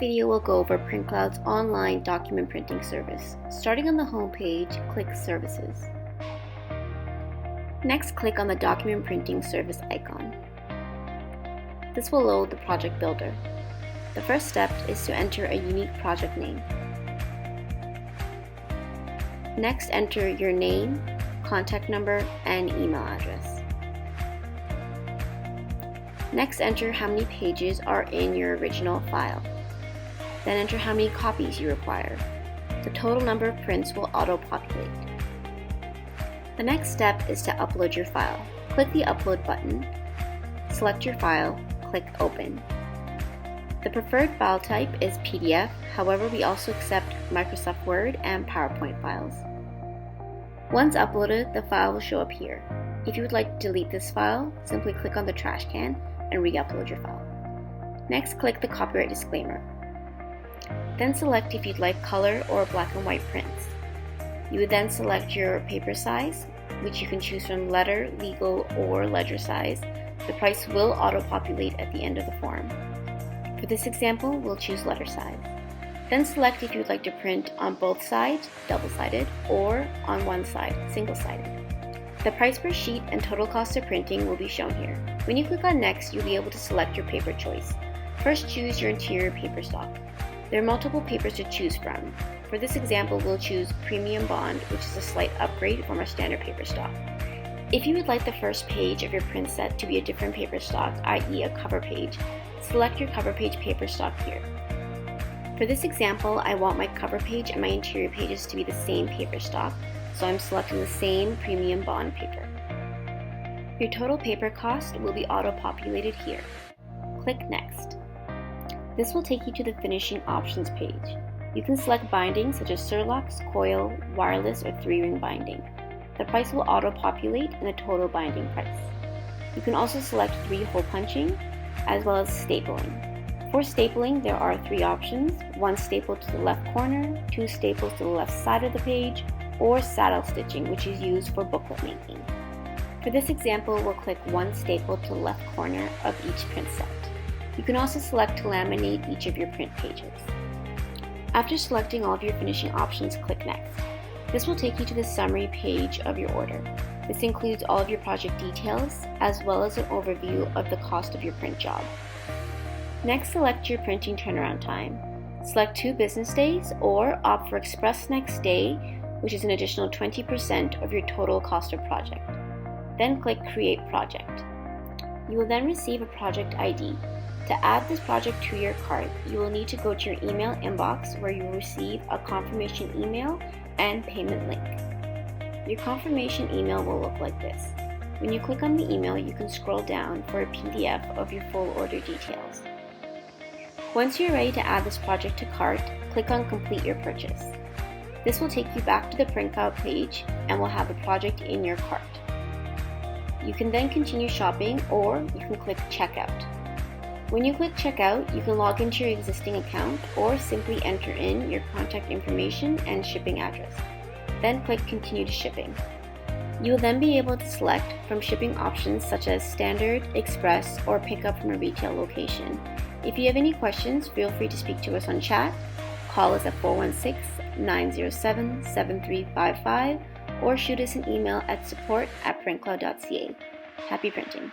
video will go over Printcloud's online document printing service. Starting on the home page, click Services. Next, click on the document printing service icon. This will load the project builder. The first step is to enter a unique project name. Next, enter your name, contact number, and email address. Next, enter how many pages are in your original file. Then enter how many copies you require. The total number of prints will auto-populate. The next step is to upload your file. Click the Upload button, select your file, click Open. The preferred file type is PDF, however we also accept Microsoft Word and PowerPoint files. Once uploaded, the file will show up here. If you would like to delete this file, simply click on the trash can and re-upload your file. Next, click the copyright disclaimer. Then select if you'd like color or black and white prints. You would then select your paper size, which you can choose from letter, legal, or ledger size. The price will auto-populate at the end of the form. For this example, we'll choose letter size. Then select if you would like to print on both sides, double-sided, or on one side, single-sided. The price per sheet and total cost of printing will be shown here. When you click on Next, you'll be able to select your paper choice. First, choose your interior paper stock. There are multiple papers to choose from. For this example, we'll choose Premium Bond, which is a slight upgrade from our standard paper stock. If you would like the first page of your print set to be a different paper stock, i.e. a cover page, select your cover page paper stock here. For this example, I want my cover page and my interior pages to be the same paper stock, so I'm selecting the same Premium Bond paper. Your total paper cost will be auto-populated here. Click Next. This will take you to the Finishing Options page. You can select bindings such as Surlux, coil, wireless, or 3-ring binding. The price will auto-populate and the total binding price. You can also select 3-hole punching, as well as stapling. For stapling, there are 3 options: 1 staple to the left corner, 2 staples to the left side of the page, or saddle stitching, which is used for booklet making. For this example, we'll click 1 staple to the left corner of each print set. You can also select to laminate each of your print pages. After selecting all of your finishing options, click Next. This will take you to the summary page of your order. This includes all of your project details, as well as an overview of the cost of your print job. Next, select your printing turnaround time. Select 2 business days, or opt for Express Next Day, which is an additional 20% of your total cost of project. Then click Create Project. You will then receive a project ID. To add this project to your cart, you will need to go to your email inbox, where you will receive a confirmation email and payment link. Your confirmation email will look like this. When you click on the email, you can scroll down for a PDF of your full order details. Once you're ready to add this project to cart, click on Complete Your Purchase. This will take you back to the Printcloud page and will have the project in your cart. You can then continue shopping, or you can click Checkout. When you click Checkout, you can log into your existing account or simply enter in your contact information and shipping address. Then click Continue to Shipping. You will then be able to select from shipping options such as Standard, Express, or Pickup from a retail location. If you have any questions, feel free to speak to us on chat, call us at 416-907-7355, or shoot us an email at support@Printcloud.ca. Happy printing!